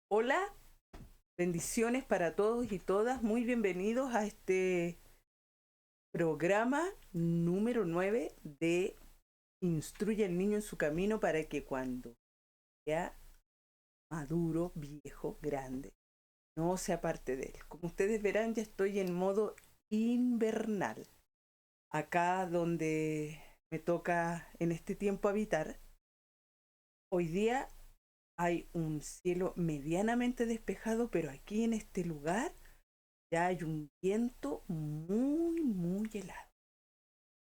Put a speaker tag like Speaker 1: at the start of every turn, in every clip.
Speaker 1: Hola, bendiciones para todos y todas. Muy bienvenidos a este programa número 9 de Instruye al niño en su camino para que cuando sea maduro, viejo, grande, no se aparte de él. Como ustedes verán, ya estoy en modo invernal. Acá donde me toca en este tiempo habitar, hoy día hay un cielo medianamente despejado, pero aquí en este lugar ya hay un viento muy, muy helado.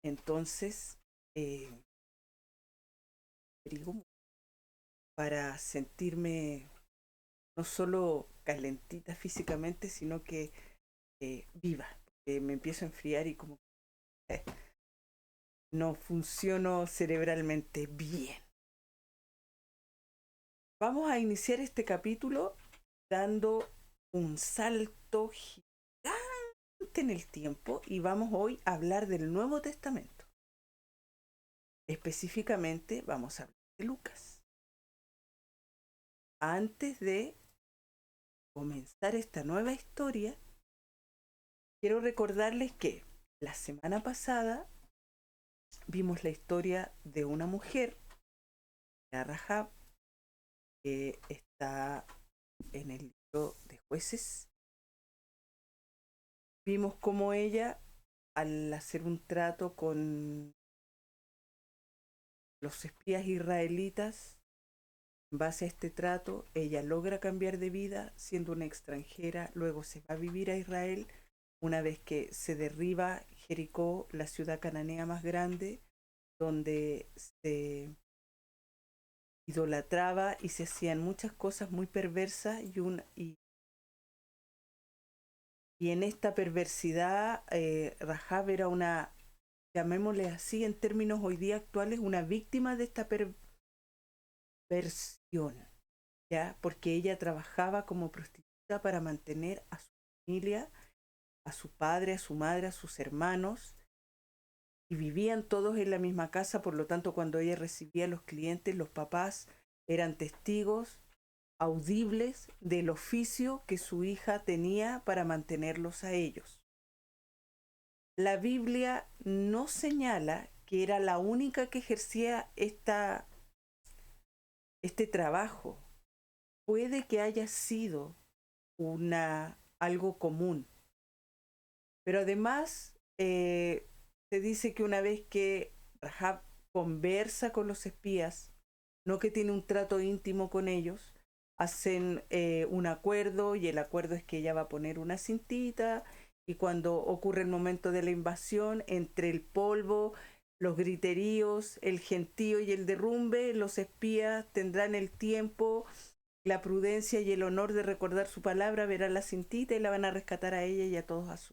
Speaker 1: Entonces, eh, abrigo para sentirme no solo calentita físicamente, sino que viva. Me empiezo a enfriar y como eh, no funciono cerebralmente bien. Vamos a iniciar este capítulo dando un salto gigante en el tiempo y vamos hoy a hablar del Nuevo Testamento. Específicamente vamos a hablar de Lucas. Antes de comenzar esta nueva historia, quiero recordarles que la semana pasada vimos la historia de una mujer, la Rahab, que está en el libro de Jueces. Vimos cómo ella, al hacer un trato con los espías israelitas, en base a este trato, ella logra cambiar de vida siendo una extranjera, luego se va a vivir a Israel. Una vez que se derriba Jericó, la ciudad cananea más grande, donde se idolatraba y se hacían muchas cosas muy perversas y en esta perversidad Rahab era una, llamémosle así en términos hoy día actuales, una víctima de esta perversión, ¿ya? Porque ella trabajaba como prostituta para mantener a su familia, a su padre, a su madre, a sus hermanos, y vivían todos en la misma casa. Por lo tanto, cuando ella recibía a los clientes, los papás eran testigos audibles del oficio que su hija tenía para mantenerlos a ellos. La Biblia no señala que era la única que ejercía este trabajo. Puede que haya sido algo común, pero además se dice que una vez que Rahab conversa con los espías, no que tiene un trato íntimo con ellos, hacen un acuerdo y el acuerdo es que ella va a poner una cintita y cuando ocurre el momento de la invasión, entre el polvo, los griteríos, el gentío y el derrumbe, los espías tendrán el tiempo, la prudencia y el honor de recordar su palabra, verán la cintita y la van a rescatar a ella y a todos a su.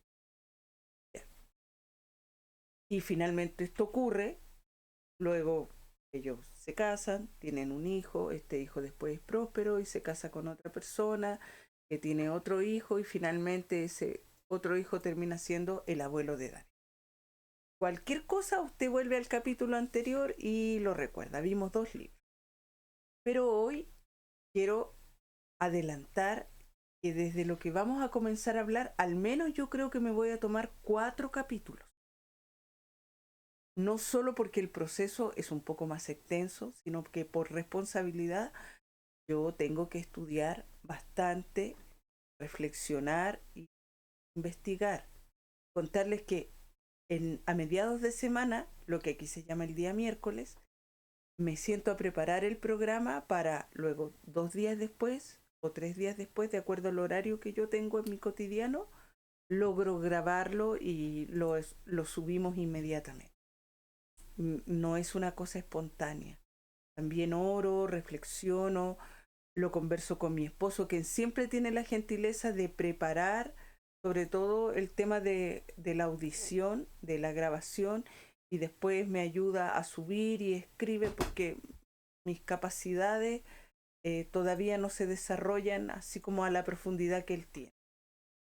Speaker 1: Y finalmente esto ocurre, luego ellos se casan, tienen un hijo, este hijo después es próspero y se casa con otra persona que tiene otro hijo y finalmente ese otro hijo termina siendo el abuelo de Dani. Cualquier cosa usted vuelve al capítulo anterior y lo recuerda, vimos 2 libros. Pero hoy quiero adelantar que desde lo que vamos a comenzar a hablar, al menos yo creo que me voy a tomar 4 capítulos. No solo porque el proceso es un poco más extenso, sino que por responsabilidad yo tengo que estudiar bastante, reflexionar y investigar. Contarles que a mediados de semana, lo que aquí se llama el día miércoles, me siento a preparar el programa para luego 2 días después o 3 días después, de acuerdo al horario que yo tengo en mi cotidiano, logro grabarlo y lo subimos inmediatamente. No es una cosa espontánea. También oro, reflexiono, lo converso con mi esposo, quien siempre tiene la gentileza de preparar, sobre todo el tema de la audición, de la grabación, y después me ayuda a subir y escribe porque mis capacidades todavía no se desarrollan así como a la profundidad que él tiene.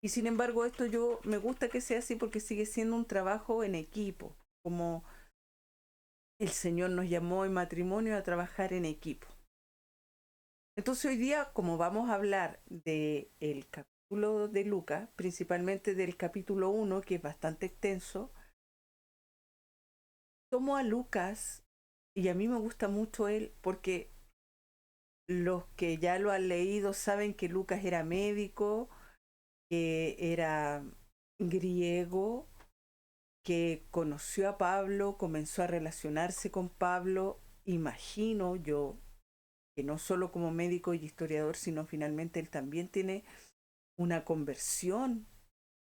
Speaker 1: Y sin embargo, esto yo me gusta que sea así porque sigue siendo un trabajo en equipo, como el Señor nos llamó en matrimonio a trabajar en equipo. Entonces hoy día, como vamos a hablar del capítulo de Lucas, principalmente del capítulo 1, que es bastante extenso, tomo a Lucas y a mí me gusta mucho él porque los que ya lo han leído saben que Lucas era médico, que era griego, que conoció a Pablo, comenzó a relacionarse con Pablo, imagino yo, que no solo como médico y historiador, sino finalmente él también tiene una conversión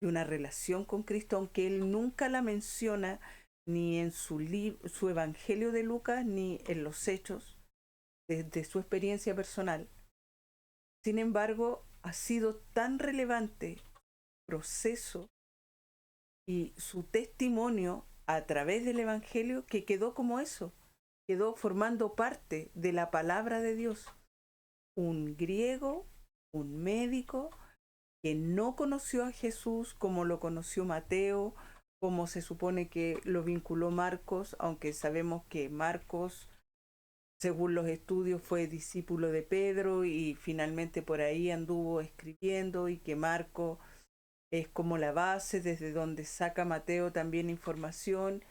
Speaker 1: y una relación con Cristo, aunque él nunca la menciona ni en su Evangelio de Lucas ni en los hechos de su experiencia personal. Sin embargo, ha sido tan relevante el proceso y su testimonio a través del Evangelio que quedó como eso, quedó formando parte de la palabra de Dios. Un griego, un médico que no conoció a Jesús como lo conoció Mateo, como se supone que lo vinculó Marcos, aunque sabemos que Marcos, según los estudios, fue discípulo de Pedro y finalmente por ahí anduvo escribiendo, y que Marcos es como la base desde donde saca Mateo también información,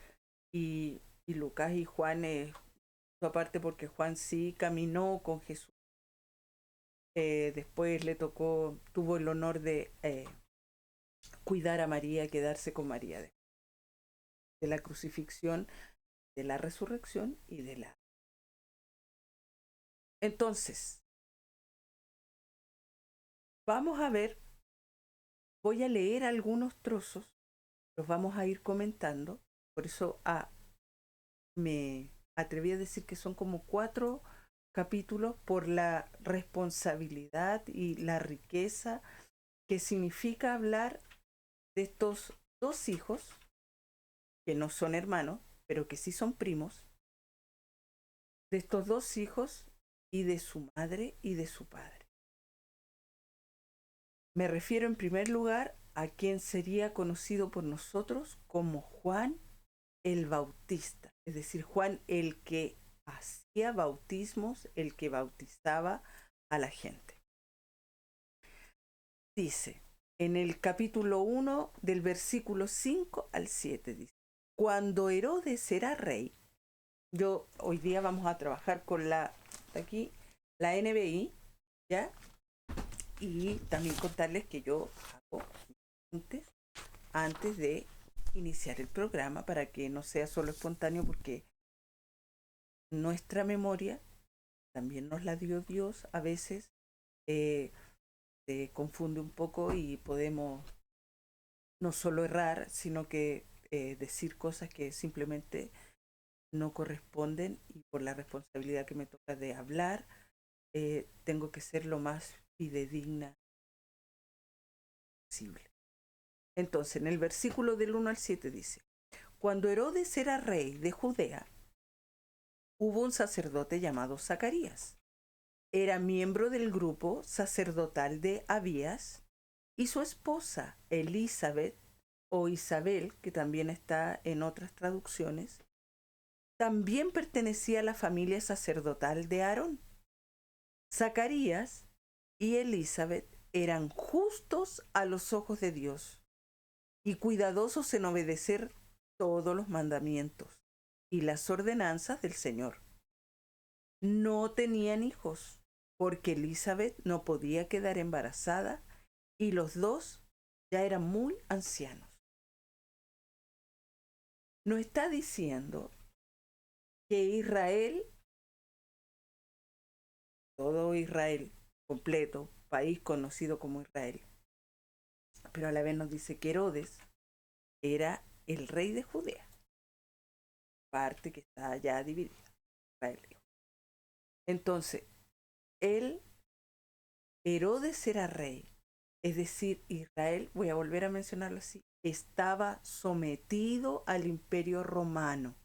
Speaker 1: y Lucas y Juan es aparte porque Juan sí caminó con Jesús. Después tuvo el honor de cuidar a María, quedarse con María de la crucifixión, de la resurrección y de la... Entonces, vamos a ver, voy a leer algunos trozos, los vamos a ir comentando, por eso me atreví a decir que son como 4 capítulos por la responsabilidad y la riqueza que significa hablar de estos 2 hijos, que no son hermanos, pero que sí son primos, de estos 2 hijos y de su madre y de su padre. Me refiero en primer lugar a quien sería conocido por nosotros como Juan el Bautista, es decir, Juan el que hacía bautismos, el que bautizaba a la gente. Dice, en el capítulo 1 del versículo 5 al 7, dice, cuando Herodes era rey, hoy día vamos a trabajar con la NBI, ¿ya? Y también contarles que yo hago antes de iniciar el programa para que no sea solo espontáneo, porque nuestra memoria también nos la dio Dios. A veces se confunde un poco y podemos no solo errar, sino que decir cosas que simplemente no corresponden, y por la responsabilidad que me toca de hablar, tengo que ser lo más fidedigna posible. Entonces, en el versículo del 1 al 7 dice, cuando Herodes era rey de Judea, hubo un sacerdote llamado Zacarías. Era miembro del grupo sacerdotal de Abías, y su esposa Elizabeth, o Isabel, que también está en otras traducciones, también pertenecía a la familia sacerdotal de Aarón. Zacarías y Elizabeth eran justos a los ojos de Dios y cuidadosos en obedecer todos los mandamientos y las ordenanzas del Señor. No tenían hijos, porque Elizabeth no podía quedar embarazada y los dos ya eran muy ancianos. Nos está diciendo que Israel, todo Israel completo, país conocido como Israel, pero a la vez nos dice que Herodes era el rey de Judea, parte que está ya dividida, Israel. Entonces, Herodes era rey, es decir, Israel, voy a volver a mencionarlo así, estaba sometido al imperio romano.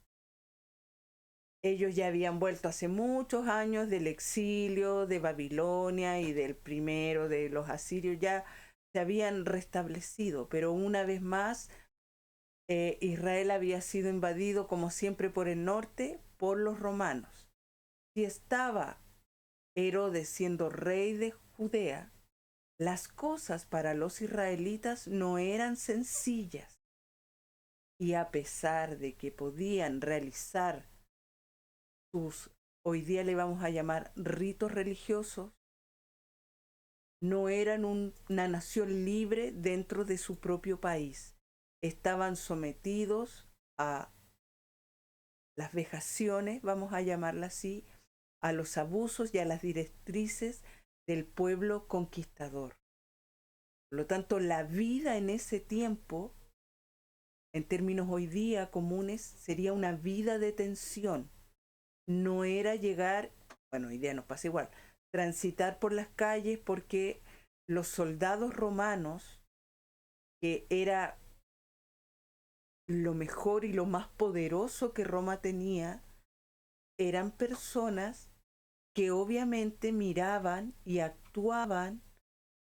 Speaker 1: Ellos ya habían vuelto hace muchos años del exilio de Babilonia y del primero de los asirios, ya se habían restablecido, pero una vez más Israel había sido invadido, como siempre, por el norte, por los romanos. Y estaba Herodes siendo rey de Judea, las cosas para los israelitas no eran sencillas. Y a pesar de que podían realizar sus, hoy día le vamos a llamar ritos religiosos, no eran una nación libre dentro de su propio país. Estaban sometidos a las vejaciones, vamos a llamarla así, a los abusos y a las directrices del pueblo conquistador. Por lo tanto, la vida en ese tiempo, en términos hoy día comunes, sería una vida de tensión. No era llegar, bueno, hoy día nos pasa igual, transitar por las calles porque los soldados romanos, que era lo mejor y lo más poderoso que Roma tenía, eran personas que obviamente miraban y actuaban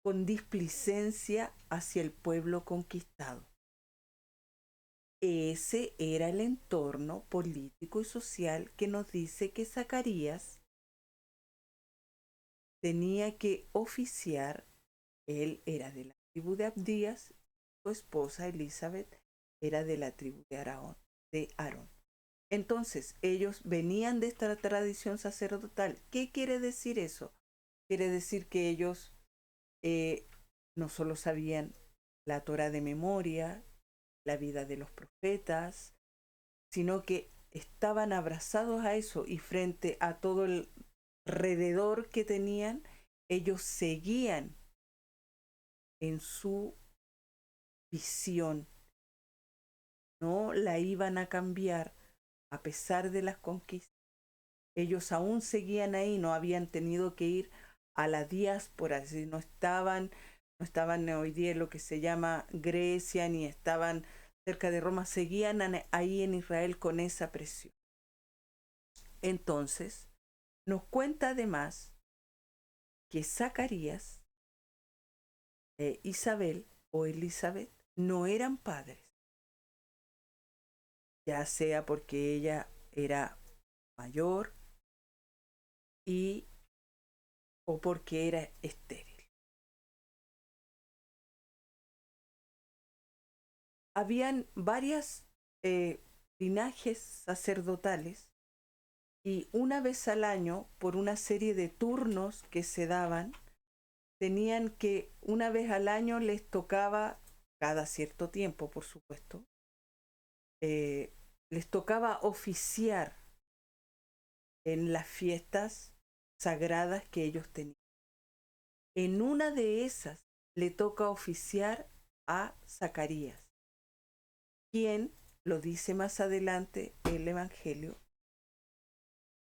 Speaker 1: con displicencia hacia el pueblo conquistado. Ese era el entorno político y social que nos dice que Zacarías tenía que oficiar. Él era de la tribu de Abdías, su esposa Elizabeth era de la tribu de Aarón. Entonces, ellos venían de esta tradición sacerdotal. ¿Qué quiere decir eso? Quiere decir que ellos no solo sabían la Torá de memoria, la vida de los profetas, sino que estaban abrazados a eso y frente a todo el alrededor que tenían, ellos seguían en su visión, no la iban a cambiar a pesar de las conquistas. Ellos aún seguían ahí, no habían tenido que ir a la diáspora, no estaban hoy día en lo que se llama Grecia, ni estaban cerca de Roma, seguían ahí en Israel con esa presión. Entonces, nos cuenta además que Zacarías, Isabel o Elizabeth no eran padres, ya sea porque ella era mayor o porque era estéril. Habían varias linajes sacerdotales y una vez al año, por una serie de turnos que se daban, tenían que, una vez al año les tocaba, cada cierto tiempo por supuesto, les tocaba oficiar en las fiestas sagradas que ellos tenían. En una de esas le toca oficiar a Zacarías, quien lo dice más adelante el Evangelio,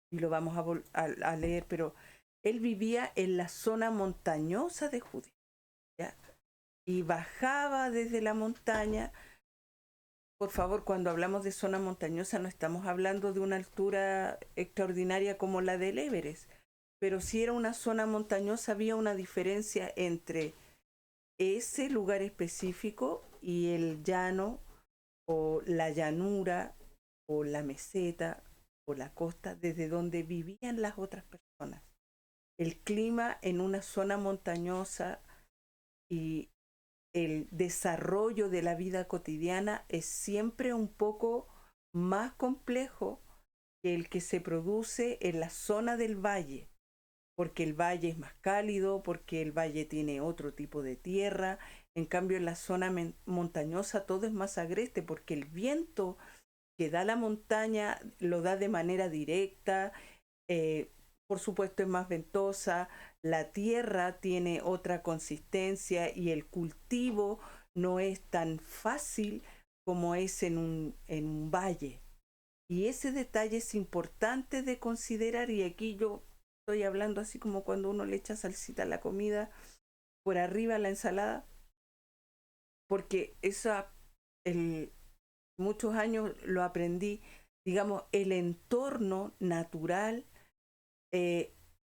Speaker 1: y lo vamos a leer, pero él vivía en la zona montañosa de Judea, ¿ya? Y bajaba desde la montaña. Por favor, cuando hablamos de zona montañosa no estamos hablando de una altura extraordinaria como la del Everest, pero si era una zona montañosa había una diferencia entre ese lugar específico y el llano o la llanura o la meseta o la costa desde donde vivían las otras personas. El clima en una zona montañosa y el desarrollo de la vida cotidiana es siempre un poco más complejo que el que se produce en la zona del valle, porque el valle es más cálido, porque el valle tiene otro tipo de tierra. En cambio, en la zona montañosa todo es más agreste, porque el viento que da la montaña lo da de manera directa, por supuesto es más ventosa, la tierra tiene otra consistencia y el cultivo no es tan fácil como es en un valle. Y ese detalle es importante de considerar, y aquí yo estoy hablando así como cuando uno le echa salsita a la comida, por arriba a la ensalada, porque muchos años lo aprendí, digamos, el entorno natural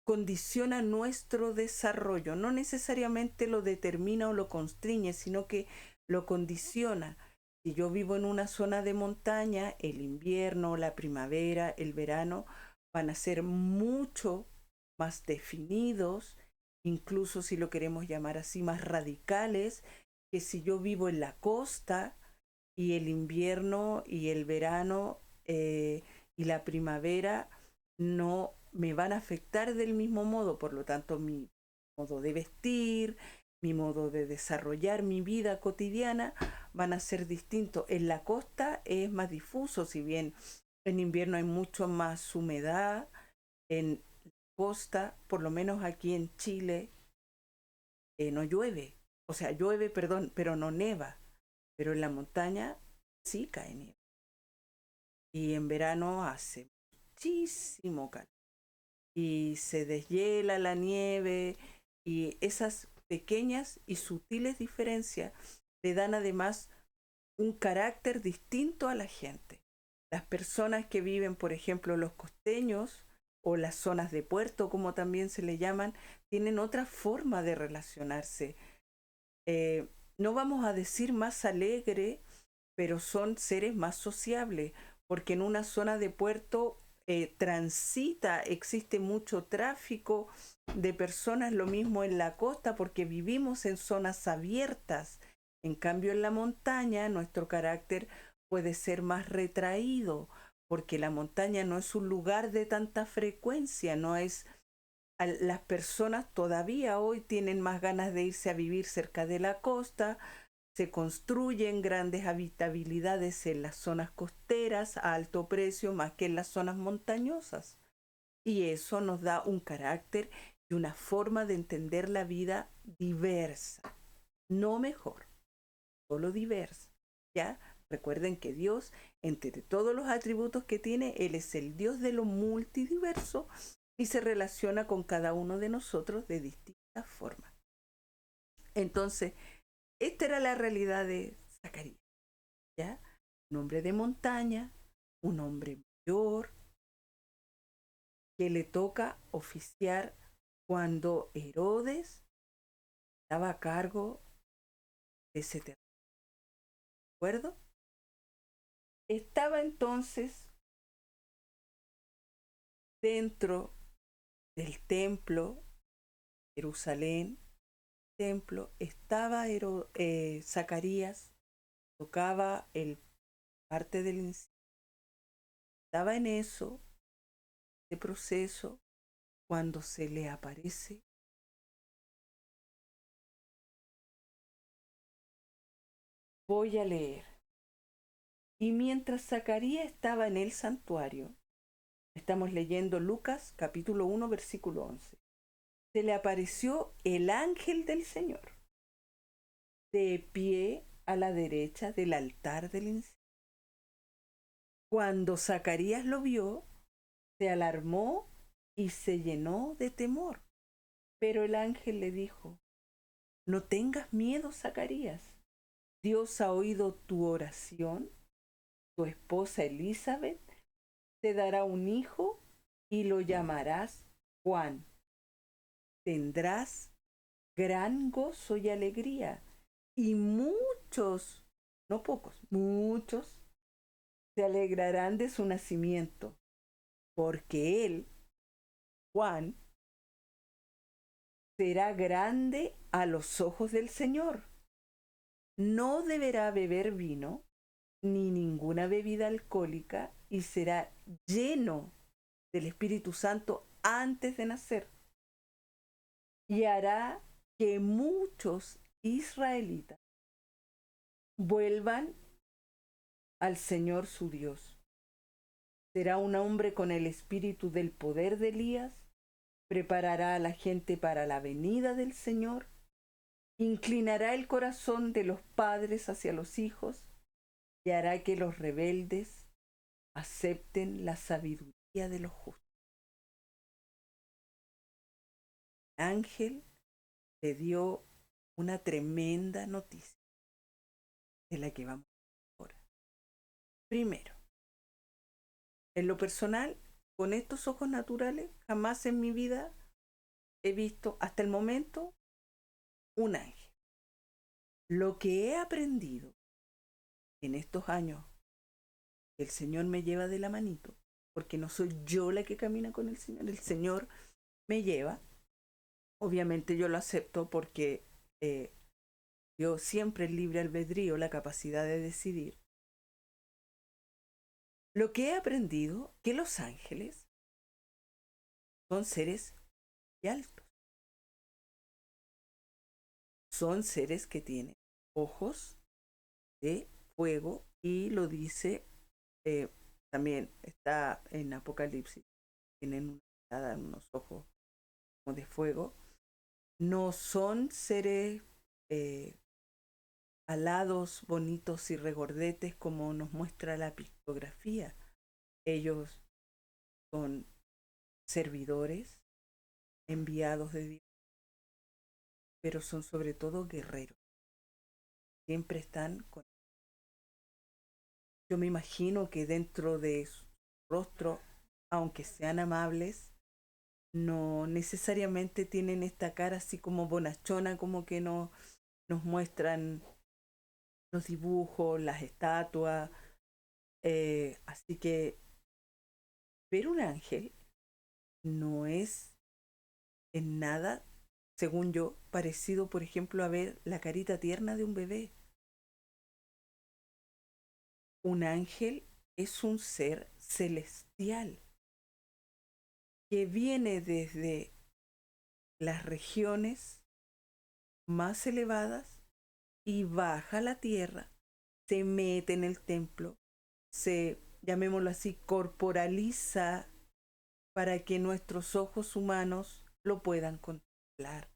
Speaker 1: condiciona nuestro desarrollo, no necesariamente lo determina o lo constriñe, sino que lo condiciona. Si yo vivo en una zona de montaña, el invierno, la primavera, el verano van a ser mucho más definidos, incluso si lo queremos llamar así, más radicales, que si yo vivo en la costa y el invierno y el verano y la primavera no me van a afectar del mismo modo, por lo tanto mi modo de vestir, mi modo de desarrollar mi vida cotidiana van a ser distintos. En la costa es más difuso, si bien en invierno hay mucho más humedad, en costa, por lo menos aquí en Chile, no llueve. O sea, llueve, perdón, pero no neva. Pero en la montaña sí cae nieve. Y en verano hace muchísimo calor. Y se deshiela la nieve. Y esas pequeñas y sutiles diferencias le dan además un carácter distinto a la gente. Las personas que viven, por ejemplo, los costeños o las zonas de puerto, como también se le llaman, tienen otra forma de relacionarse. No vamos a decir más alegre, pero son seres más sociables, porque en una zona de puerto transita, existe mucho tráfico de personas, lo mismo en la costa, porque vivimos en zonas abiertas. En cambio, en la montaña, nuestro carácter puede ser más retraído, porque la montaña no es un lugar de tanta frecuencia, no es las personas todavía hoy tienen más ganas de irse a vivir cerca de la costa, se construyen grandes habitabilidades en las zonas costeras a alto precio más que en las zonas montañosas. Y eso nos da un carácter y una forma de entender la vida diversa, no mejor, solo diversa. ¿Ya? Recuerden que Dios, entre todos los atributos que tiene, Él es el Dios de lo multidiverso y se relaciona con cada uno de nosotros de distintas formas. Entonces, esta era la realidad de Zacarías, ¿ya? Un hombre de montaña, un hombre mayor, que le toca oficiar cuando Herodes estaba a cargo de ese territorio. ¿De acuerdo? Estaba entonces dentro del templo, Jerusalén, templo, estaba Zacarías, tocaba el parte del incienso, estaba en eso, de proceso, cuando se le aparece. Voy a leer. Y mientras Zacarías estaba en el santuario, estamos leyendo Lucas capítulo 1 versículo 11, se le apareció el ángel del Señor, de pie a la derecha del altar del incienso. Cuando Zacarías lo vio, se alarmó y se llenó de temor. Pero el ángel le dijo: no tengas miedo, Zacarías. Dios ha oído tu oración. Tu esposa Elizabeth te dará un hijo y lo llamarás Juan. Tendrás gran gozo y alegría, y muchos, no pocos, muchos, se alegrarán de su nacimiento, porque él, Juan, será grande a los ojos del Señor. No deberá beber vino ni ninguna bebida alcohólica y será lleno del Espíritu Santo antes de nacer. Y hará que muchos israelitas vuelvan al Señor su Dios. Será un hombre con el espíritu del poder de Elías, preparará a la gente para la venida del Señor, inclinará el corazón de los padres hacia los hijos y hará que los rebeldes acepten la sabiduría de los justos. El ángel le dio una tremenda noticia de la que vamos a hablar ahora. Primero, en lo personal, con estos ojos naturales, jamás en mi vida he visto hasta el momento un ángel. Lo que he aprendido en estos años, el Señor me lleva de la manito, porque no soy yo la que camina con el Señor me lleva. Obviamente yo lo acepto porque yo siempre el libre albedrío, la capacidad de decidir. Lo que he aprendido, que los ángeles son seres muy altos. Son seres que tienen ojos de fuego y lo dice, eh, también está en Apocalipsis, tienen unos ojos como de fuego. No son seres eh, alados, bonitos y regordetes como nos muestra la pictografía. Ellos son servidores, enviados de Dios, pero son sobre todo guerreros. Siempre están con... Yo me imagino que dentro de su rostro, aunque sean amables, no necesariamente tienen esta cara así como bonachona, como que no, nos muestran los dibujos, las estatuas. Así que ver un ángel no es en nada, según yo, parecido, por ejemplo, a ver la carita tierna de un bebé. Un ángel es un ser celestial que viene desde las regiones más elevadas y baja a la tierra, se mete en el templo, se, llamémoslo así, corporaliza para que nuestros ojos humanos lo puedan contemplar.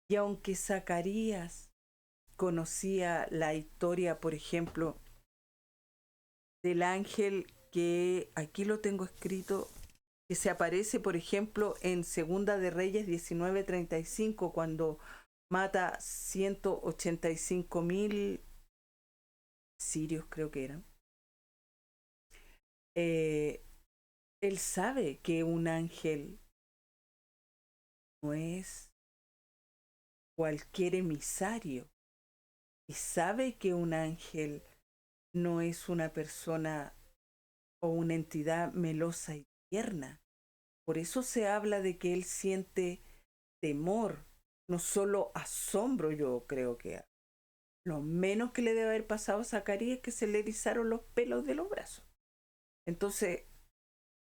Speaker 1: Y aunque Zacarías conocía la historia, por ejemplo, del ángel que aquí lo tengo escrito, que se aparece, por ejemplo, en Segunda de Reyes 19:35, cuando mata 185.000 sirios, creo que eran. Él sabe que un ángel no es cualquier emisario y sabe que un ángel no es una persona o una entidad melosa y tierna. Por eso se habla de que él siente temor, no solo asombro. Yo creo que lo menos que le debe haber pasado a Zacarías es que se le erizaron los pelos de los brazos. Entonces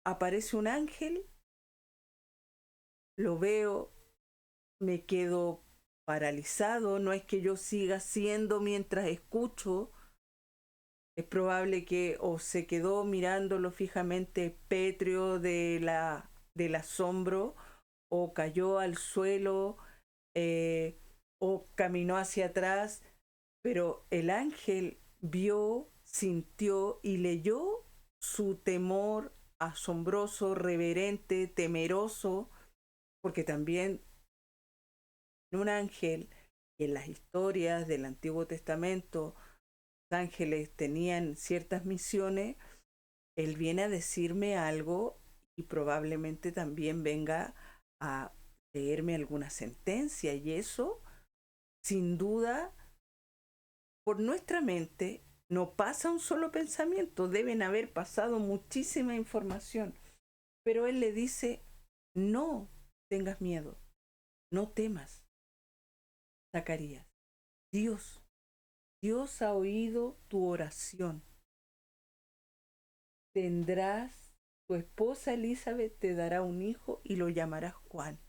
Speaker 1: aparece un ángel, lo veo, me quedo paralizado, no es que yo siga siendo mientras escucho. Es probable que o se quedó mirándolo fijamente pétreo del asombro, o cayó al suelo, o caminó hacia atrás, pero el ángel vio, sintió y leyó su temor asombroso, reverente, temeroso, porque también un ángel, en las historias del Antiguo Testamento, los ángeles tenían ciertas misiones. Él viene a decirme algo y probablemente también venga a leerme alguna sentencia, y eso, sin duda, por nuestra mente no pasa un solo pensamiento, deben haber pasado muchísima información, pero él le dice: no tengas miedo, no temas, Zacarías. Dios, Dios ha oído tu oración. Tendrás, tu esposa Elizabeth te dará un hijo y lo llamarás Juan.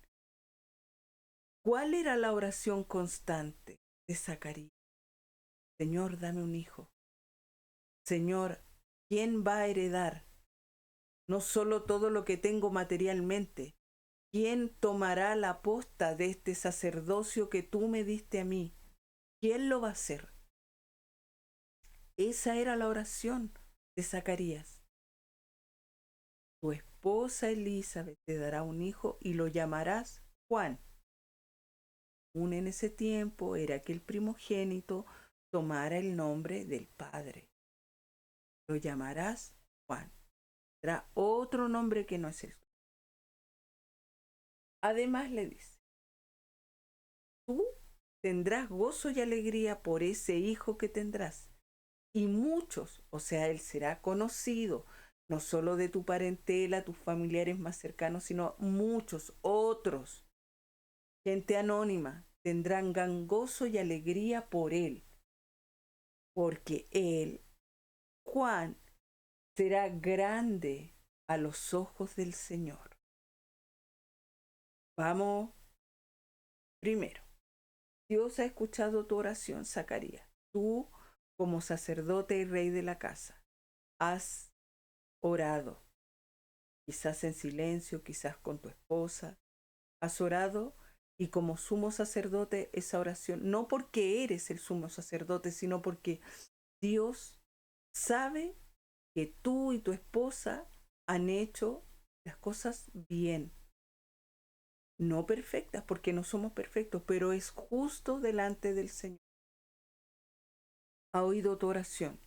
Speaker 1: ¿Cuál era la oración constante de Zacarías? Señor, dame un hijo. Señor, ¿quién va a heredar no solo todo lo que tengo materialmente? ¿Quién tomará la posta de este sacerdocio que tú me diste a mí? ¿Quién lo va a hacer? Esa era la oración de Zacarías. Tu esposa Elizabeth te dará un hijo y lo llamarás Juan. Aún en ese tiempo era que el primogénito tomara el nombre del padre. Lo llamarás Juan. Será otro nombre que no es el tuyo. Además le dice: tú tendrás gozo y alegría por ese hijo que tendrás. Y muchos, o sea, él será conocido, no solo de tu parentela, tus familiares más cercanos, sino muchos otros, gente anónima, tendrán gran gozo y alegría por él, porque él, Juan, será grande a los ojos del Señor. Vamos primero. Dios ha escuchado tu oración, Zacarías. Tú, como sacerdote y rey de la casa, has orado, quizás en silencio, quizás con tu esposa. Has orado y como sumo sacerdote esa oración, no porque eres el sumo sacerdote, sino porque Dios sabe que tú y tu esposa han hecho las cosas bien. No perfectas, porque no somos perfectos, pero es justo delante del Señor. Ha oído tu oración.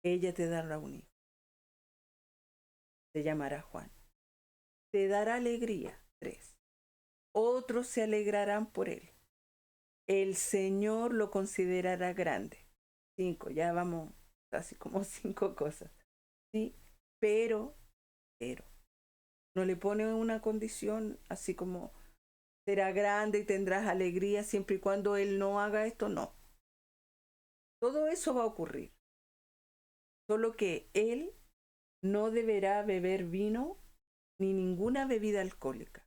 Speaker 1: Ella te dará un hijo. Se llamará Juan. Te dará alegría. 3. Otros se alegrarán por él. El Señor lo considerará grande. 5. Ya vamos, casi como 5 cosas. ¿Sí? Pero, no le pone una condición así como será grande y tendrás alegría siempre y cuando él no haga esto, no. Todo eso va a ocurrir. Solo que él no deberá beber vino ni ninguna bebida alcohólica.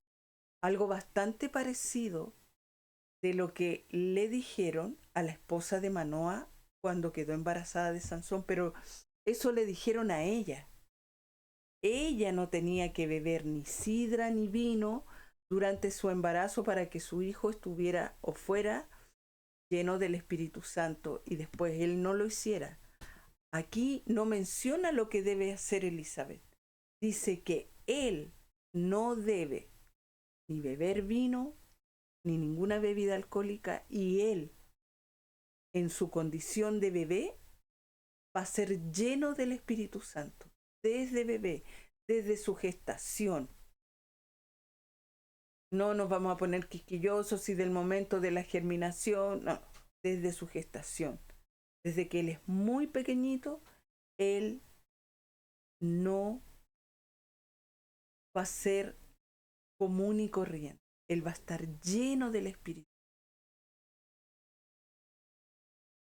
Speaker 1: Algo bastante parecido de lo que le dijeron a la esposa de Manoa cuando quedó embarazada de Sansón, pero eso le dijeron a ella. Ella no tenía que beber ni sidra ni vino durante su embarazo para que su hijo estuviera o fuera lleno del Espíritu Santo y después él no lo hiciera. Aquí no menciona lo que debe hacer Elizabeth. Dice que él no debe ni beber vino ni ninguna bebida alcohólica y él, en su condición de bebé, va a ser lleno del Espíritu Santo desde bebé, desde su gestación. No nos vamos a poner quisquillosos y del momento de la germinación, no, desde su gestación. Desde que él es muy pequeñito, él no va a ser común y corriente. Él va a estar lleno del Espíritu.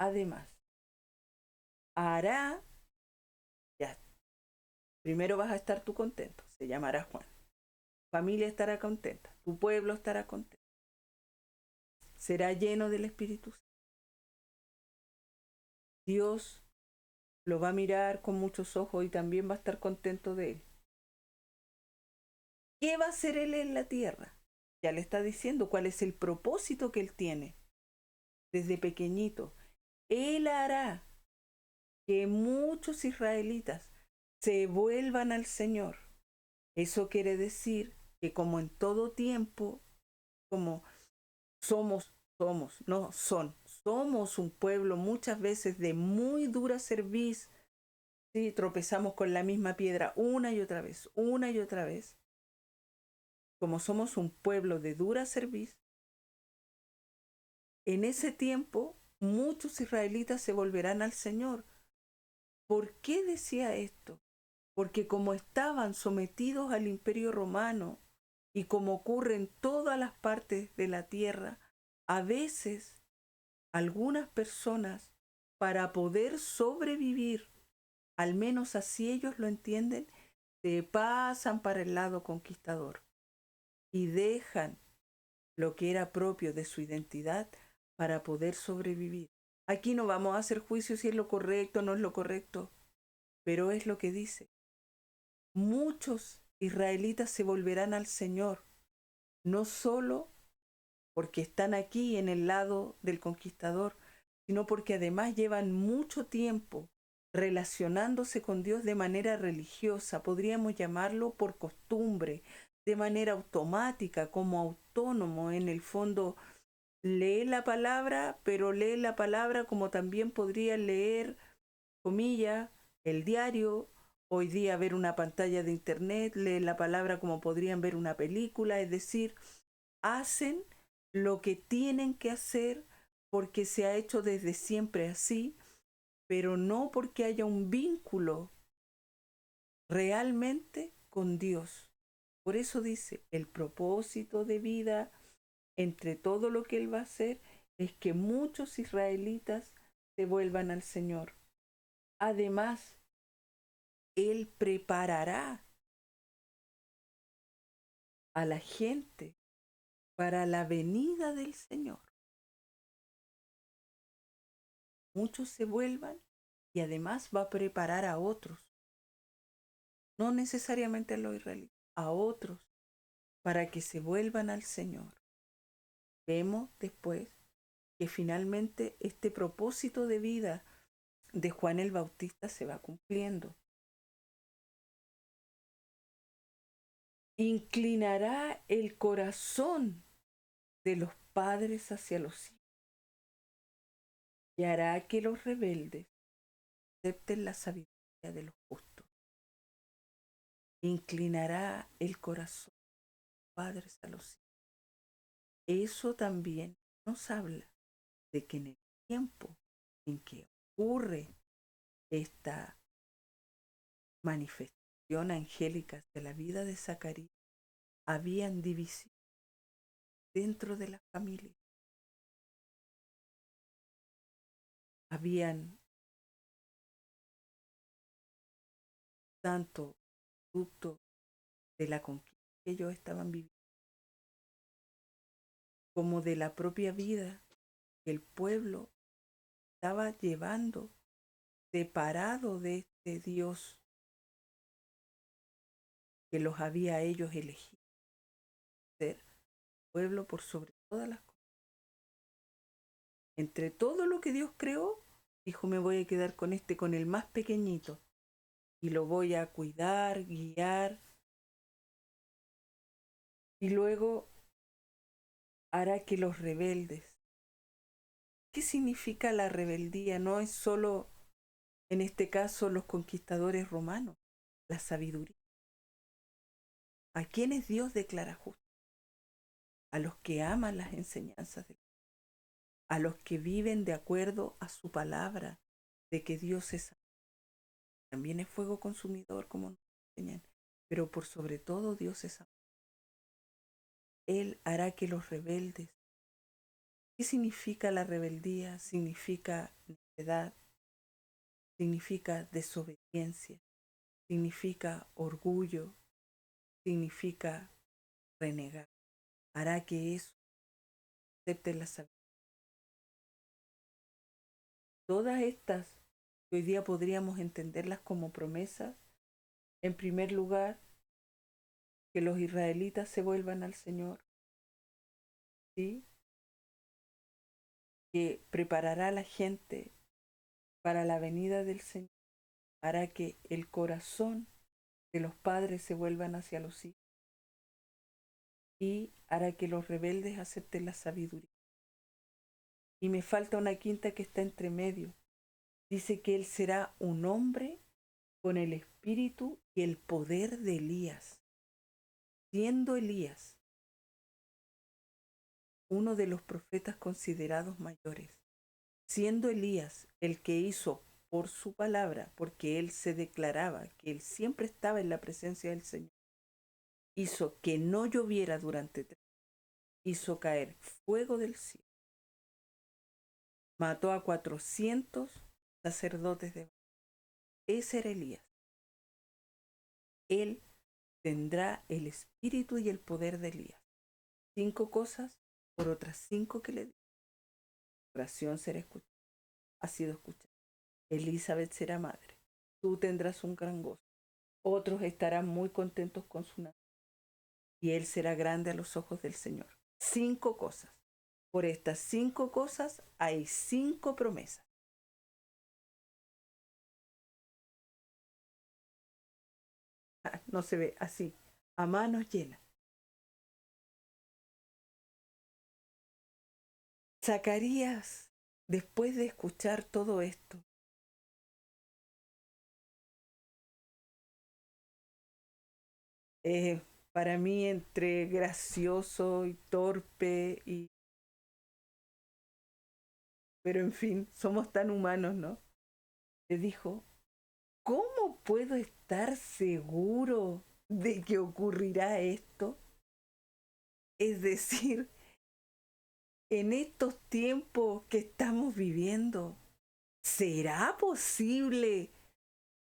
Speaker 1: Además, hará, ya, primero vas a estar tú contento, se llamará Juan. Tu familia estará contenta, tu pueblo estará contento. Será lleno del Espíritu Santo. Dios lo va a mirar con muchos ojos y también va a estar contento de él. ¿Qué va a hacer él en la tierra? Ya le está diciendo cuál es el propósito que él tiene desde pequeñito. Él hará que muchos israelitas se vuelvan al Señor. Eso quiere decir que como en todo tiempo, como somos un pueblo muchas veces de muy dura cerviz, ¿sí? Tropezamos con la misma piedra una y otra vez, una y otra vez. Como somos un pueblo de dura cerviz, en ese tiempo muchos israelitas se volverán al Señor. ¿Por qué decía esto? Porque como estaban sometidos al Imperio Romano y como ocurre en todas las partes de la tierra, a veces algunas personas, para poder sobrevivir, al menos así ellos lo entienden, se pasan para el lado conquistador y dejan lo que era propio de su identidad para poder sobrevivir. Aquí no vamos a hacer juicio si es lo correcto o no es lo correcto, pero es lo que dice. Muchos israelitas se volverán al Señor, no solo porque están aquí en el lado del conquistador, sino porque además llevan mucho tiempo relacionándose con Dios de manera religiosa, podríamos llamarlo por costumbre, de manera automática, como autónomo. En el fondo lee la palabra, pero lee la palabra como también podría leer, comillas, el diario. Hoy día ver una pantalla de internet, leen la palabra como podrían ver una película, es decir, hacen lo que tienen que hacer porque se ha hecho desde siempre así, pero no porque haya un vínculo realmente con Dios. Por eso dice, el propósito de vida entre todo lo que Él va a hacer es que muchos israelitas se vuelvan al Señor. Además, Él preparará a la gente para la venida del Señor. Muchos se vuelvan y además va a preparar a otros, no necesariamente a los israelitas, a otros para que se vuelvan al Señor. Vemos después que finalmente este propósito de vida de Juan el Bautista se va cumpliendo. Inclinará el corazón de los padres hacia los hijos y hará que los rebeldes acepten la sabiduría de los justos. Inclinará el corazón de los padres a los hijos. Eso también nos habla de que en el tiempo en que ocurre esta manifestación angélica de la vida de Zacarías, habían división dentro de la familia. Habían tanto producto de la conquista que ellos estaban viviendo, como de la propia vida que el pueblo estaba llevando separado de este Dios que los había ellos elegido ser pueblo por sobre todas las cosas. Entre todo lo que Dios creó, dijo, me voy a quedar con el más pequeñito, y lo voy a cuidar, guiar, y luego hará que los rebeldes. ¿Qué significa la rebeldía? No es solo, en este caso, los conquistadores romanos, la sabiduría. ¿A quiénes Dios declara justos? A los que aman las enseñanzas de Dios, a los que viven de acuerdo a su palabra, de que Dios es también es fuego consumidor, como nos enseñan, pero por sobre todo Dios es amor. Él hará que los rebeldes. ¿Qué significa la rebeldía? Significa necedad, significa desobediencia, significa orgullo, significa renegar. Hará que eso acepte la sabiduría. Todas estas, hoy día podríamos entenderlas como promesas. En primer lugar, que los israelitas se vuelvan al Señor, ¿sí? Que preparará a la gente para la venida del Señor, hará que el corazón de los padres se vuelvan hacia los hijos y hará que los rebeldes acepten la sabiduría. Y me falta una quinta que está entre medio. Dice que él será un hombre con el espíritu y el poder de Elías, siendo Elías uno de los profetas considerados mayores, siendo Elías el que hizo por su palabra, porque él se declaraba que él siempre estaba en la presencia del Señor, hizo que no lloviera durante 3 días, hizo caer fuego del cielo, mató a 400 sacerdotes de Baal. Ese era Elías. Él tendrá el espíritu y el poder de Elías. 5 cosas por otras 5 que le dio. Oración será escuchada, ha sido escuchada. Elizabeth será madre. Tú tendrás un gran gozo. Otros estarán muy contentos con su nacimiento. Y él será grande a los ojos del Señor. 5 cosas. Por estas 5 cosas hay 5 promesas. No se ve así, a manos llenas. Zacarías, después de escuchar todo esto, para mí entre gracioso y torpe, pero en fin, somos tan humanos, ¿no? Le dijo, ¿cómo puedo estar seguro de que ocurrirá esto? Es decir, en estos tiempos que estamos viviendo, ¿será posible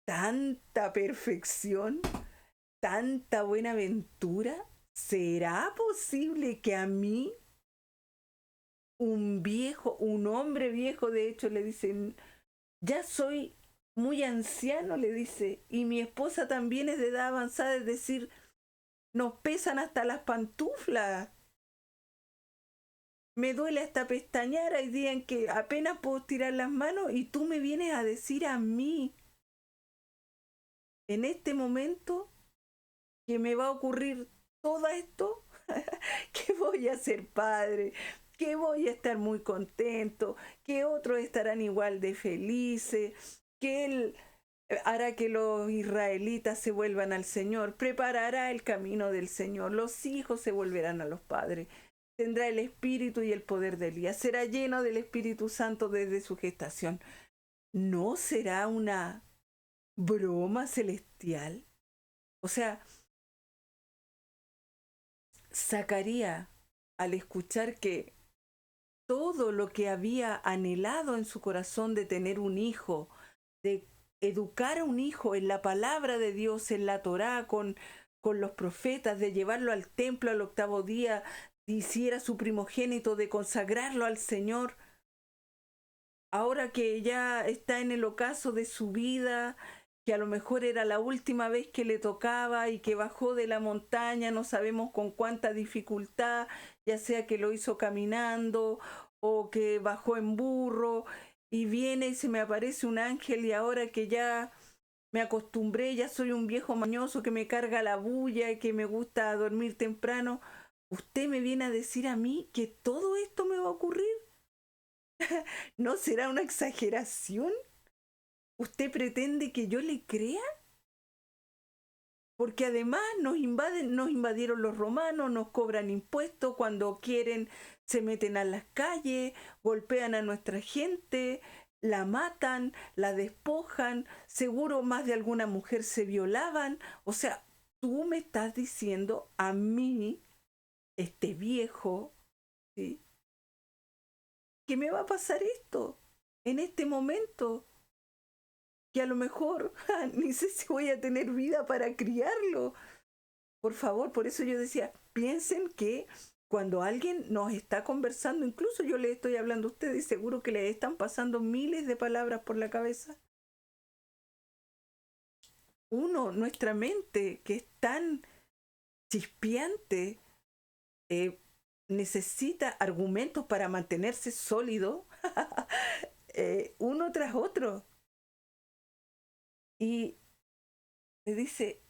Speaker 1: tanta perfección, tanta buena aventura? ¿Será posible que a mí, un viejo, un hombre viejo, de hecho, le dicen, ya soy muy anciano, le dice, y mi esposa también es de edad avanzada, es decir, nos pesan hasta las pantuflas? Me duele hasta pestañear, hay días en que apenas puedo tirar las manos y tú me vienes a decir a mí, en este momento, que me va a ocurrir todo esto, que voy a ser padre, que voy a estar muy contento, que otros estarán igual de felices, que Él hará que los israelitas se vuelvan al Señor, preparará el camino del Señor, los hijos se volverán a los padres, tendrá el espíritu y el poder de Elías, será lleno del Espíritu Santo desde su gestación. ¿No será una broma celestial? O sea, Zacarías, al escuchar que todo lo que había anhelado en su corazón de tener un hijo, de educar a un hijo en la palabra de Dios, en la Torá, con los profetas, de llevarlo al templo al octavo día, hiciera su primogénito, de consagrarlo al Señor, ahora que ya está en el ocaso de su vida, que a lo mejor era la última vez que le tocaba y que bajó de la montaña, no sabemos con cuánta dificultad, ya sea que lo hizo caminando o que bajó en burro, y viene y se me aparece un ángel, y ahora que ya me acostumbré, ya soy un viejo mañoso que me carga la bulla y que me gusta dormir temprano, usted me viene a decir a mí que todo esto me va a ocurrir. ¿No será una exageración? ¿Usted pretende que yo le crea? Porque además nos invadieron los romanos, nos cobran impuestos, cuando quieren se meten a las calles, golpean a nuestra gente, la matan, la despojan, seguro más de alguna mujer se violaban. O sea, tú me estás diciendo a mí, este viejo, ¿sí?, que me va a pasar esto en este momento, que a lo mejor ni sé si voy a tener vida para criarlo. Por favor, por eso yo decía, piensen que cuando alguien nos está conversando, incluso yo le estoy hablando a ustedes y seguro que le están pasando miles de palabras por la cabeza. Nuestra mente, que es tan chispeante, necesita argumentos para mantenerse sólido, uno tras otro. Y le dice,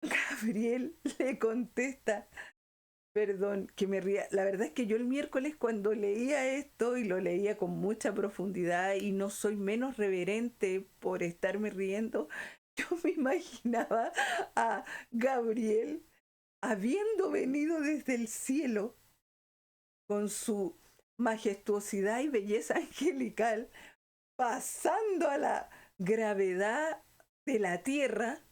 Speaker 1: Gabriel le contesta, perdón que me ría, la verdad es que yo el miércoles cuando leía esto, y lo leía con mucha profundidad y no soy menos reverente por estarme riendo, yo me imaginaba a Gabriel habiendo venido desde el cielo con su majestuosidad y belleza angelical, pasando a la gravedad de la tierra,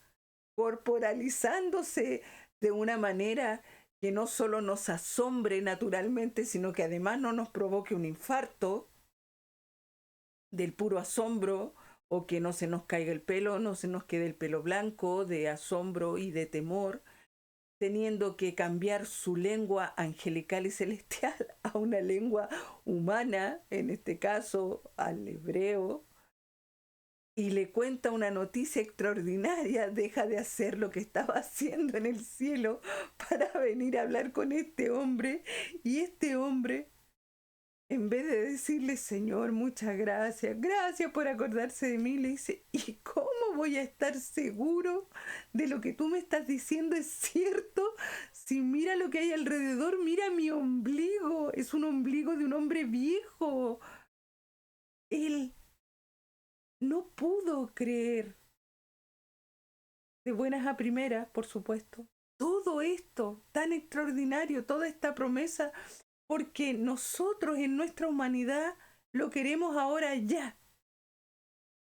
Speaker 1: corporalizándose de una manera que no solo nos asombre naturalmente, sino que además no nos provoque un infarto del puro asombro, o que no se nos caiga el pelo, no se nos quede el pelo blanco de asombro y de temor, teniendo que cambiar su lengua angelical y celestial a una lengua humana, en este caso al hebreo, y le cuenta una noticia extraordinaria, deja de hacer lo que estaba haciendo en el cielo para venir a hablar con este hombre, y este hombre, en vez de decirle, Señor, muchas gracias, gracias por acordarse de mí, le dice, ¿y cómo voy a estar seguro de lo que tú me estás diciendo es cierto? Si mira lo que hay alrededor, mira mi ombligo, es un ombligo de un hombre viejo. Él no pudo creer, de buenas a primeras, por supuesto, todo esto tan extraordinario, toda esta promesa, porque nosotros en nuestra humanidad lo queremos ahora ya.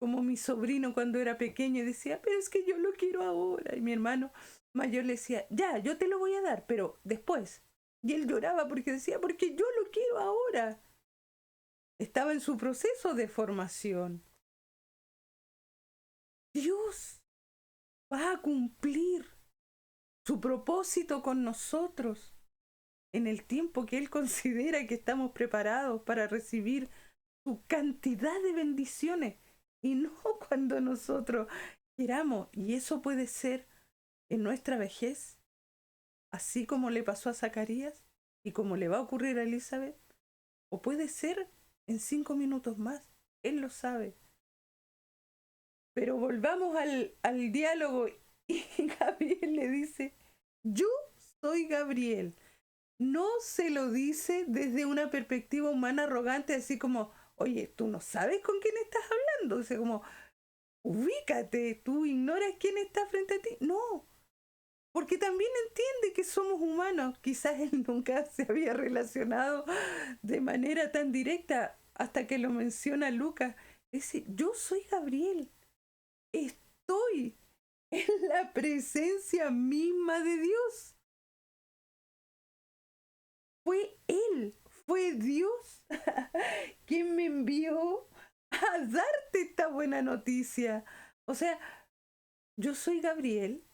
Speaker 1: como mi sobrino cuando era pequeño y decía, pero es que yo lo quiero ahora. Y mi hermano mayor le decía, ya, yo te lo voy a dar, pero después. Y él lloraba porque decía, porque yo lo quiero ahora. Estaba en su proceso de formación. Dios va a cumplir su propósito con nosotros en el tiempo que Él considera que estamos preparados para recibir su cantidad de bendiciones y no cuando nosotros queramos. Y eso puede ser en nuestra vejez, así como le pasó a Zacarías y como le va a ocurrir a Elizabeth, o puede ser en 5 minutos más. Él lo sabe. Pero volvamos al diálogo y Gabriel le dice, yo soy Gabriel. No se lo dice desde una perspectiva humana arrogante, así como, oye, tú no sabes con quién estás hablando. O sea, como, ubícate, tú ignoras quién está frente a ti. No, porque también entiende que somos humanos. Quizás él nunca se había relacionado de manera tan directa hasta que lo menciona Lucas. Dice, yo soy Gabriel, estoy en la presencia misma de Dios. Fue Él, fue Dios quien me envió a darte esta buena noticia. O sea, yo soy Gabriel,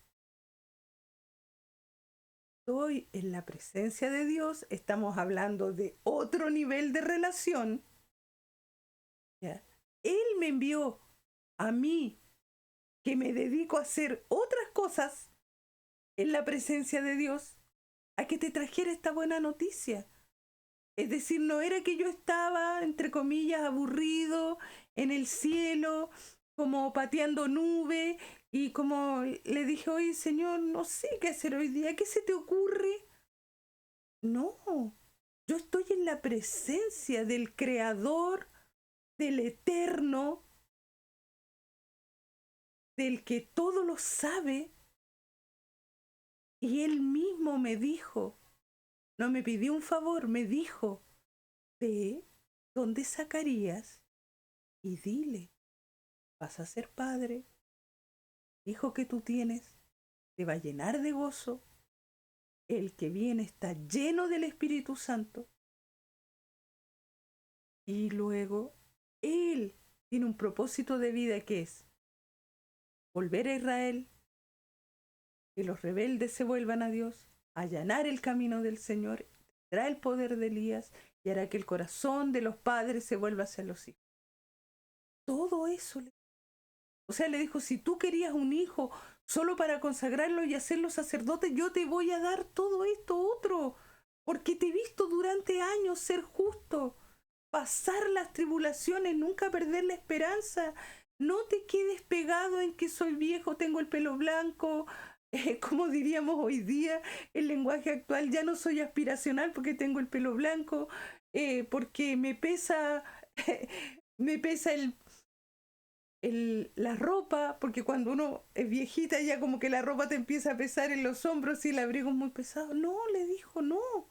Speaker 1: estoy en la presencia de Dios, estamos hablando de otro nivel de relación. ¿Ya? Él me envió a mí, que me dedico a hacer otras cosas en la presencia de Dios, a que te trajera esta buena noticia. Es decir, no era que yo estaba, entre comillas, aburrido en el cielo, como pateando nube, y como le dije, oye, Señor, no sé qué hacer hoy día, ¿qué se te ocurre? No, yo estoy en la presencia del Creador, del Eterno, del que todo lo sabe, y Él mismo me dijo, no me pidió un favor, me dijo, ve donde Zacarías y dile, vas a ser padre, hijo que tú tienes te va a llenar de gozo, el que viene está lleno del Espíritu Santo y luego Él tiene un propósito de vida que es volver a Israel, que los rebeldes se vuelvan a Dios, allanar el camino del Señor, tendrá el poder de Elías y hará que el corazón de los padres se vuelva hacia los hijos. Todo eso. O sea, le dijo, si tú querías un hijo solo para consagrarlo y hacerlo sacerdote, yo te voy a dar todo esto otro, porque te he visto durante años ser justo, pasar las tribulaciones, nunca perder la esperanza. No te quedes pegado en que soy viejo, tengo el pelo blanco, como diríamos hoy día, el lenguaje actual, ya no soy aspiracional porque tengo el pelo blanco, porque me pesa, me pesa la ropa, porque cuando uno es viejita ya como que la ropa te empieza a pesar en los hombros y el abrigo es muy pesado. No, le dijo, no.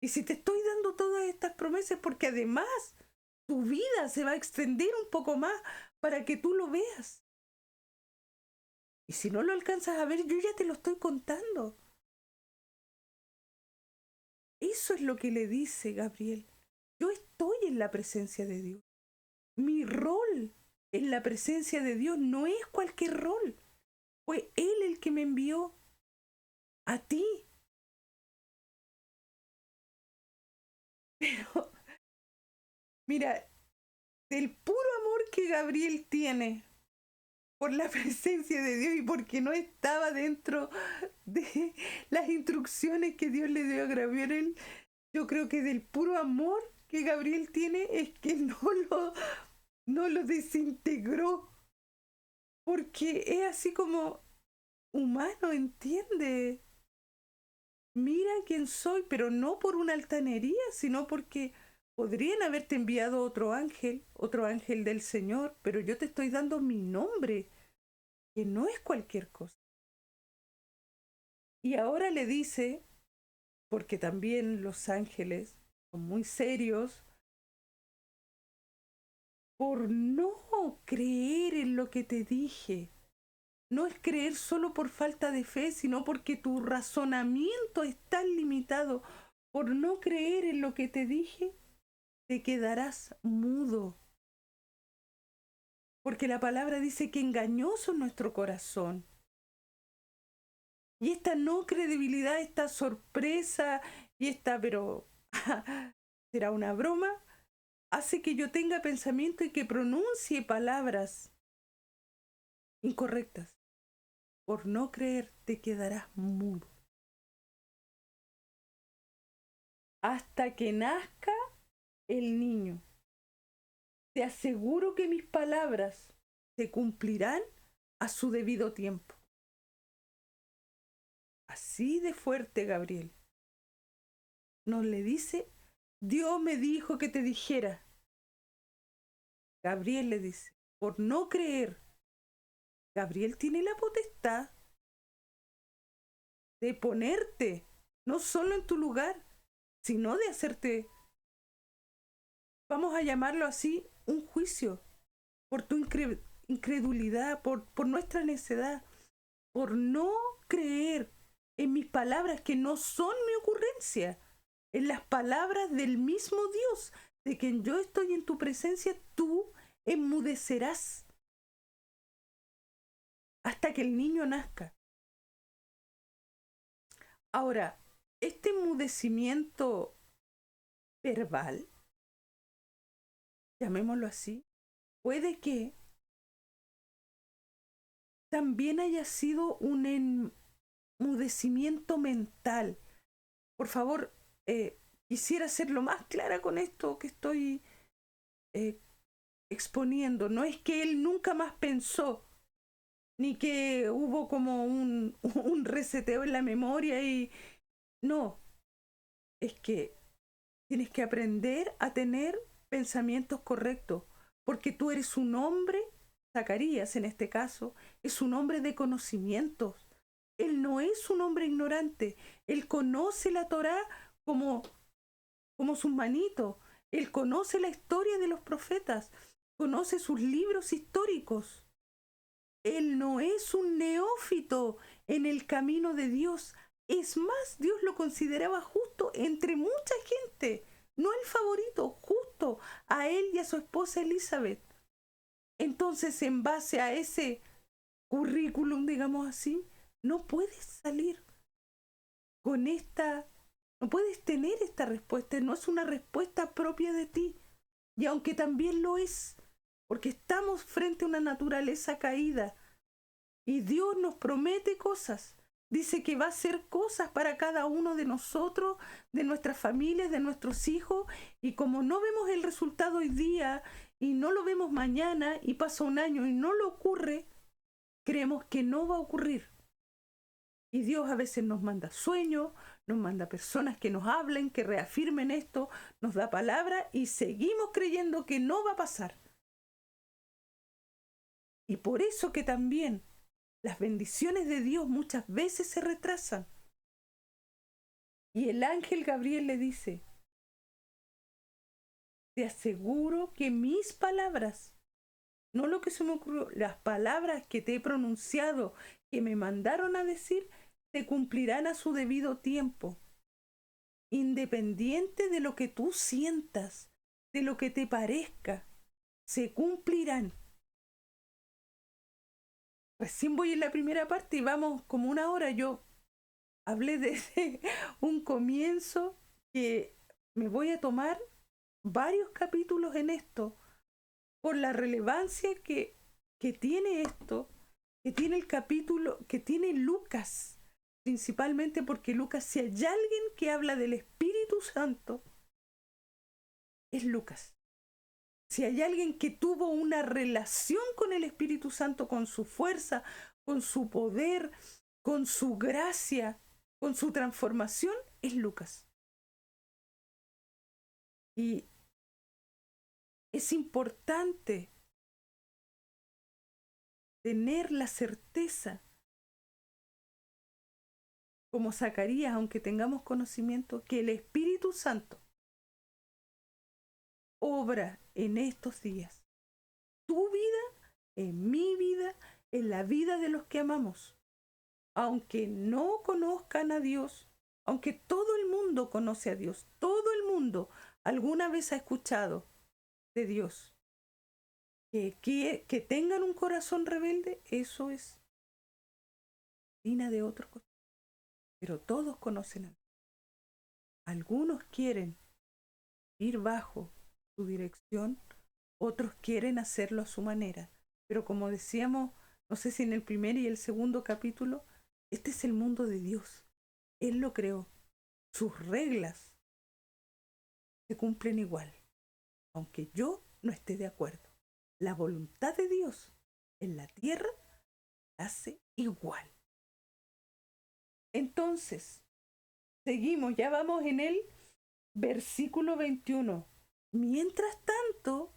Speaker 1: Y si te estoy dando todas estas promesas porque además tu vida se va a extender un poco más para que tú lo veas. Y si no lo alcanzas a ver, yo ya te lo estoy contando. Eso es lo que le dice Gabriel. Yo estoy en la presencia de Dios. Mi rol en la presencia de Dios no es cualquier rol. Fue Él el que me envió a ti. Pero, mira, del puro amor que Gabriel tiene por la presencia de Dios y porque no estaba dentro de las instrucciones que Dios le dio a Gabriel, yo creo que del puro amor que Gabriel tiene es que no lo desintegró, porque es así como humano, entiende. Mira quién soy, pero no por una altanería, sino porque podrían haberte enviado otro ángel del Señor, pero yo te estoy dando mi nombre, que no es cualquier cosa. Y ahora le dice, porque también los ángeles son muy serios, por no creer en lo que te dije. No es creer solo por falta de fe, sino porque tu razonamiento es tan limitado. Por no creer en lo que te dije, te quedarás mudo. Porque la palabra dice que engañoso es nuestro corazón. Y esta no credibilidad, esta sorpresa y esta, pero será una broma, hace que yo tenga pensamiento y que pronuncie palabras incorrectas. Por no creer, te quedarás mudo. Hasta que nazca el niño. Te aseguro que mis palabras se cumplirán a su debido tiempo. Así de fuerte, Gabriel. Nos le dice, Dios me dijo que te dijera. Gabriel le dice, por no creer, Gabriel tiene la potestad de ponerte, no solo en tu lugar, sino de hacerte, vamos a llamarlo así, un juicio por tu incredulidad, por nuestra necedad, por no creer en mis palabras que no son mi ocurrencia, en las palabras del mismo Dios, de quien yo estoy en tu presencia, tú enmudecerás hasta que el niño nazca. Ahora, este enmudecimiento verbal, llamémoslo así, puede que también haya sido un enmudecimiento mental. Por favor, quisiera ser lo más clara con esto que estoy exponiendo. No es que él nunca más pensó, ni que hubo como un reseteo en la memoria y no, es que tienes que aprender a tener pensamientos correctos, porque tú eres un hombre, Zacarías en este caso, es un hombre de conocimientos. Él no es un hombre ignorante, él conoce la Torá como, como sus manitos, él conoce la historia de los profetas, conoce sus libros históricos. Él no es un neófito en el camino de Dios. Es más, Dios lo consideraba justo entre mucha gente, no el favorito, justo a él y a su esposa Elizabeth. Entonces, en base a ese currículum, digamos así, no puedes salir con esta, no puedes tener esta respuesta, no es una respuesta propia de ti. Y aunque también lo es, porque estamos frente a una naturaleza caída, y Dios nos promete cosas. Dice que va a hacer cosas para cada uno de nosotros, de nuestras familias, de nuestros hijos. Y como no vemos el resultado hoy día y no lo vemos mañana y pasa un año y no lo ocurre, creemos que no va a ocurrir. Y Dios a veces nos manda sueños, nos manda personas que nos hablen, que reafirmen esto, nos da palabra y seguimos creyendo que no va a pasar. Y por eso que también las bendiciones de Dios muchas veces se retrasan. Y el ángel Gabriel le dice, te aseguro que mis palabras, no lo que se me ocurrió, las palabras que te he pronunciado, que me mandaron a decir, se cumplirán a su debido tiempo. Independiente de lo que tú sientas, de lo que te parezca, se cumplirán. Recién voy en la primera parte y vamos como una hora. Yo hablé desde un comienzo que me voy a tomar varios capítulos en esto por la relevancia que tiene esto, que tiene el capítulo, que tiene Lucas, principalmente porque Lucas, si hay alguien que habla del Espíritu Santo, es Lucas. Si hay alguien que tuvo una relación con el Espíritu Santo, con su fuerza, con su poder, con su gracia, con su transformación, es Lucas. Y es importante tener la certeza, como Zacarías, aunque tengamos conocimiento, que el Espíritu Santo obra en estos días. en mi vida, en la vida de los que amamos. Aunque no conozcan a Dios, aunque todo el mundo conoce a Dios, todo el mundo alguna vez ha escuchado de Dios, que tengan un corazón rebelde, eso es harina de otro costal. Pero todos conocen a Dios. Algunos quieren ir bajo su dirección, otros quieren hacerlo a su manera. Pero como decíamos, no sé si en el primer y el segundo capítulo, este es el mundo de Dios. Él lo creó. Sus reglas se cumplen igual, aunque yo no esté de acuerdo. La voluntad de Dios en la tierra hace igual. Entonces, seguimos, ya vamos en el versículo 21. Mientras tanto,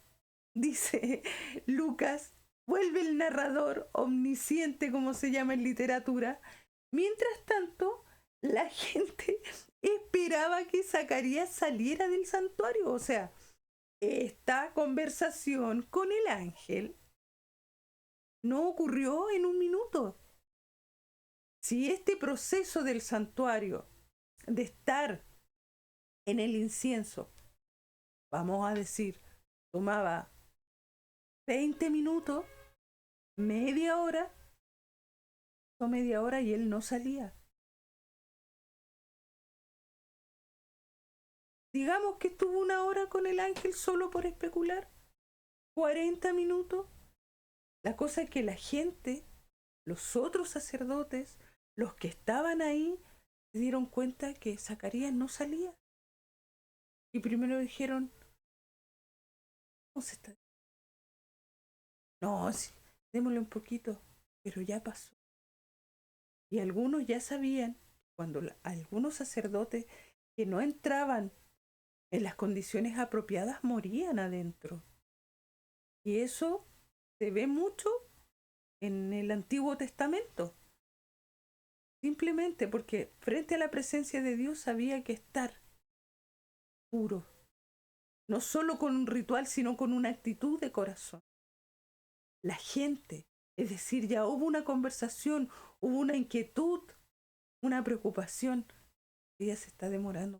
Speaker 1: dice Lucas, vuelve el narrador omnisciente, como se llama en literatura. Mientras tanto, la gente esperaba que Zacarías saliera del santuario. O sea, esta conversación con el ángel no ocurrió en un minuto. Si este proceso del santuario, de estar en el incienso, vamos a decir, tomaba 20 minutos, media hora, o media hora y él no salía. Digamos que estuvo una hora con el ángel solo por especular, 40 minutos. La cosa es que la gente, los otros sacerdotes, los que estaban ahí, se dieron cuenta que Zacarías no salía. Y primero dijeron, ¿cómo se está? No, sí, démosle un poquito, pero ya pasó. Y algunos ya sabían, cuando algunos sacerdotes que no entraban en las condiciones apropiadas morían adentro. Y eso se ve mucho en el Antiguo Testamento. Simplemente porque frente a la presencia de Dios había que estar puro. No solo con un ritual, sino con una actitud de corazón. La gente, es decir, ya hubo una conversación, hubo una inquietud, una preocupación. Ella se está demorando.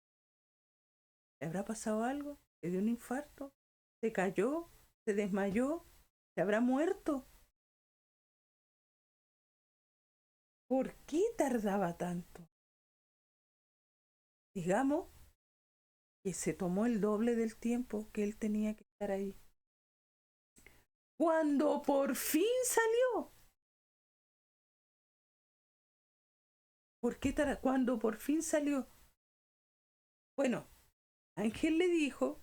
Speaker 1: ¿Le habrá pasado algo? ¿Le dio un infarto? ¿Se cayó? ¿Se desmayó? ¿Se habrá muerto? ¿Por qué tardaba tanto? Digamos que se tomó el doble del tiempo que él tenía que estar ahí. Cuando por fin salió. ¿Por qué cuando por fin salió? Bueno, Ángel le dijo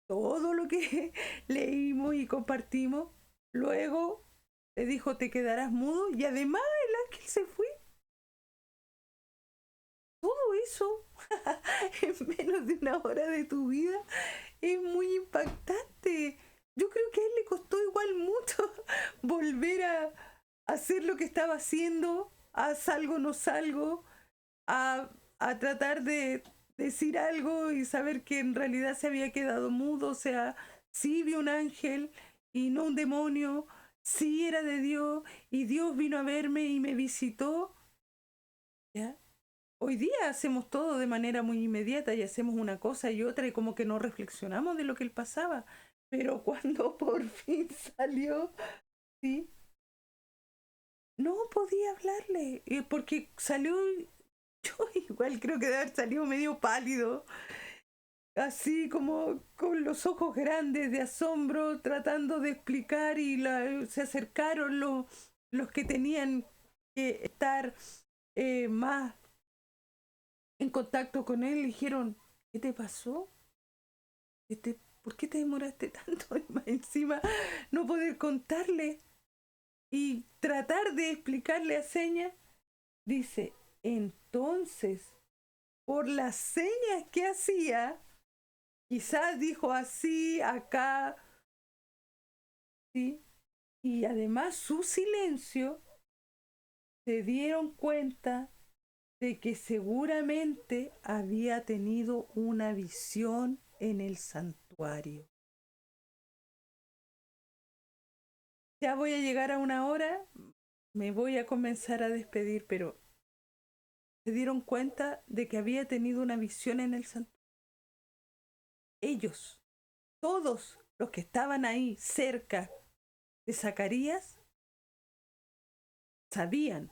Speaker 1: todo lo que leímos y compartimos. Luego le dijo, te quedarás mudo. Y además el ángel se fue. Todo eso en menos de una hora de tu vida es muy impactante. Yo creo que a él le costó igual mucho volver a hacer lo que estaba haciendo, a salgo no salgo, a tratar de decir algo y saber que en realidad se había quedado mudo. O sea, sí vi un ángel y no un demonio, sí era de Dios y Dios vino a verme y me visitó. ¿Ya? Hoy día hacemos todo de manera muy inmediata y hacemos una cosa y otra y como que no reflexionamos de lo que él pasaba. Pero cuando por fin salió, sí, no podía hablarle, porque salió, yo igual creo que debe haber salido medio pálido, así como con los ojos grandes de asombro, tratando de explicar y se acercaron los que tenían que estar más en contacto con él y dijeron, ¿qué te pasó? ¿Por qué te demoraste tanto? Y más encima no poder contarle y tratar de explicarle a señas. Dice, entonces, por las señas que hacía, quizás dijo así, acá, ¿sí? Y además su silencio, se dieron cuenta de que seguramente había tenido una visión en el santuario. Ya voy a llegar a 1 hora, me voy a comenzar a despedir, pero se dieron cuenta de que había tenido una visión en el santuario. Ellos, todos los que estaban ahí cerca de Zacarías, sabían,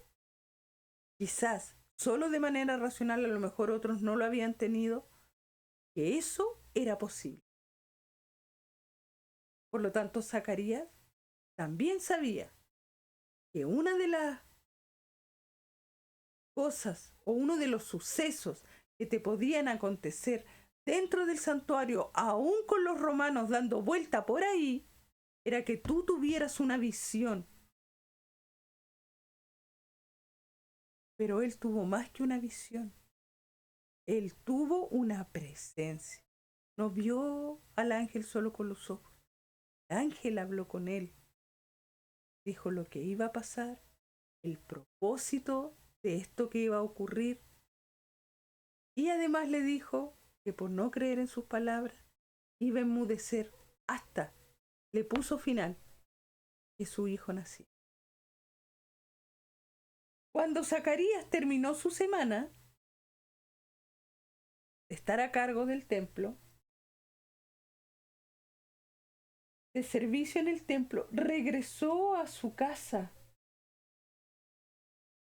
Speaker 1: quizás solo de manera racional, a lo mejor otros no lo habían tenido, que eso era posible. Por lo tanto, Zacarías también sabía que una de las cosas o uno de los sucesos que te podían acontecer dentro del santuario, aún con los romanos dando vuelta por ahí, era que tú tuvieras una visión. Pero él tuvo más que una visión. Él tuvo una presencia. No vio al ángel solo con los ojos. El ángel habló con él. Dijo lo que iba a pasar, el propósito de esto que iba a ocurrir. Y además le dijo que por no creer en sus palabras iba a enmudecer hasta le puso final que su hijo nació. Cuando Zacarías terminó su semana de estar a cargo del templo, de servicio en el templo, regresó a su casa.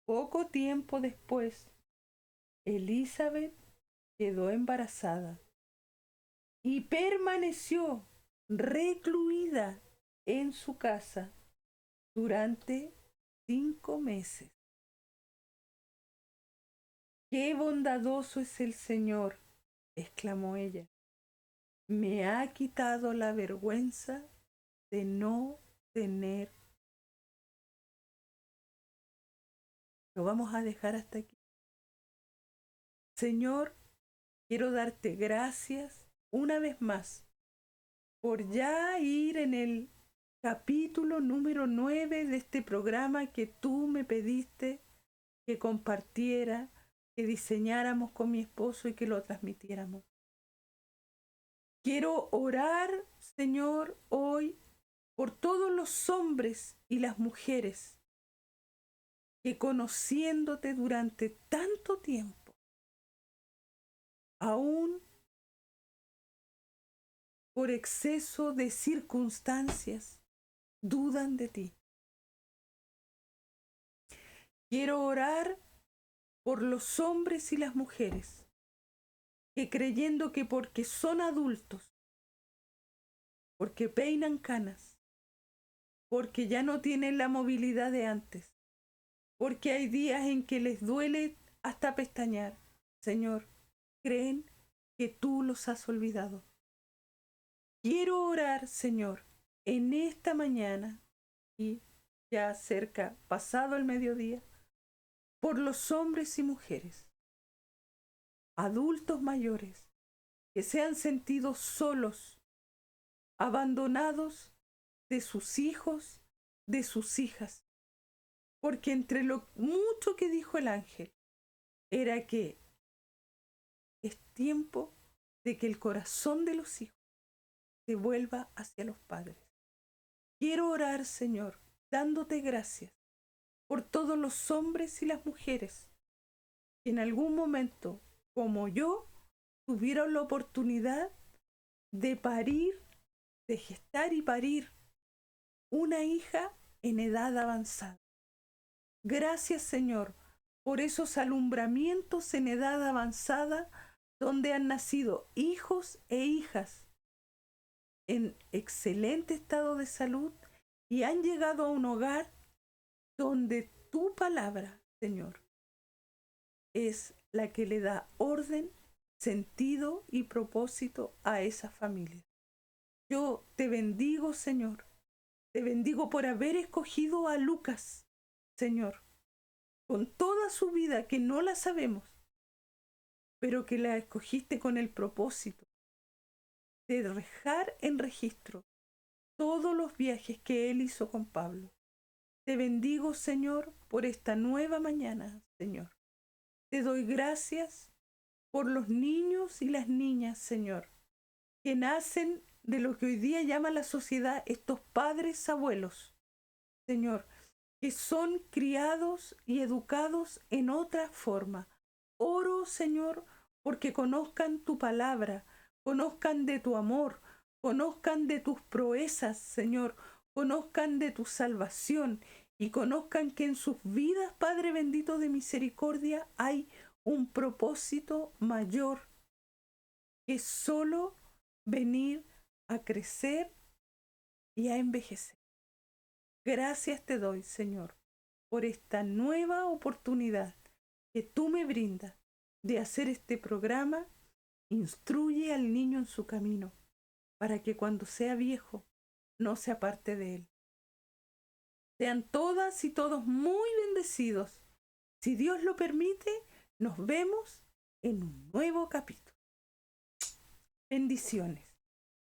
Speaker 1: Poco tiempo después, Elizabeth quedó embarazada y permaneció recluida en su casa durante 5 meses. ¡Qué bondadoso es el Señor!, exclamó ella. Me ha quitado la vergüenza de no tener. Lo vamos a dejar hasta aquí. Señor, quiero darte gracias una vez más por ya ir en el capítulo número 9 de este programa que tú me pediste que compartiera, que diseñáramos con mi esposo y que lo transmitiéramos. Quiero orar, Señor, hoy por todos los hombres y las mujeres que conociéndote durante tanto tiempo, aún por exceso de circunstancias, dudan de ti. Quiero orar por los hombres y las mujeres que creyendo que porque son adultos, porque peinan canas, porque ya no tienen la movilidad de antes, porque hay días en que les duele hasta pestañear, Señor, creen que tú los has olvidado. Quiero orar, Señor, en esta mañana y ya cerca, pasado el mediodía, por los hombres y mujeres, adultos mayores, que se han sentido solos, abandonados de sus hijos, de sus hijas, porque entre lo mucho que dijo el ángel, era que es tiempo de que el corazón de los hijos se vuelva hacia los padres. Quiero orar, Señor, dándote gracias por todos los hombres y las mujeres que en algún momento, como yo, tuvieron la oportunidad de parir, de gestar y parir una hija en edad avanzada. Gracias, Señor, por esos alumbramientos en edad avanzada donde han nacido hijos e hijas en excelente estado de salud y han llegado a un hogar donde tu palabra, Señor, es la que le da orden, sentido y propósito a esa familia. Yo te bendigo, Señor. Te bendigo por haber escogido a Lucas, Señor, con toda su vida que no la sabemos, pero que la escogiste con el propósito de dejar en registro todos los viajes que él hizo con Pablo. Te bendigo, Señor, por esta nueva mañana, Señor. Te doy gracias por los niños y las niñas, Señor, que nacen de lo que hoy día llama la sociedad estos padres abuelos, Señor, que son criados y educados en otra forma. Oro, Señor, porque conozcan tu palabra, conozcan de tu amor, conozcan de tus proezas, Señor, conozcan de tu salvación y conozcan que en sus vidas, Padre bendito de misericordia, hay un propósito mayor que solo venir a crecer y a envejecer. Gracias te doy, Señor, por esta nueva oportunidad que tú me brindas de hacer este programa. Instruye al niño en su camino, para que cuando sea viejo no se aparte de él. Sean todas y todos muy bendecidos. Si Dios lo permite, nos vemos en un nuevo capítulo. Bendiciones.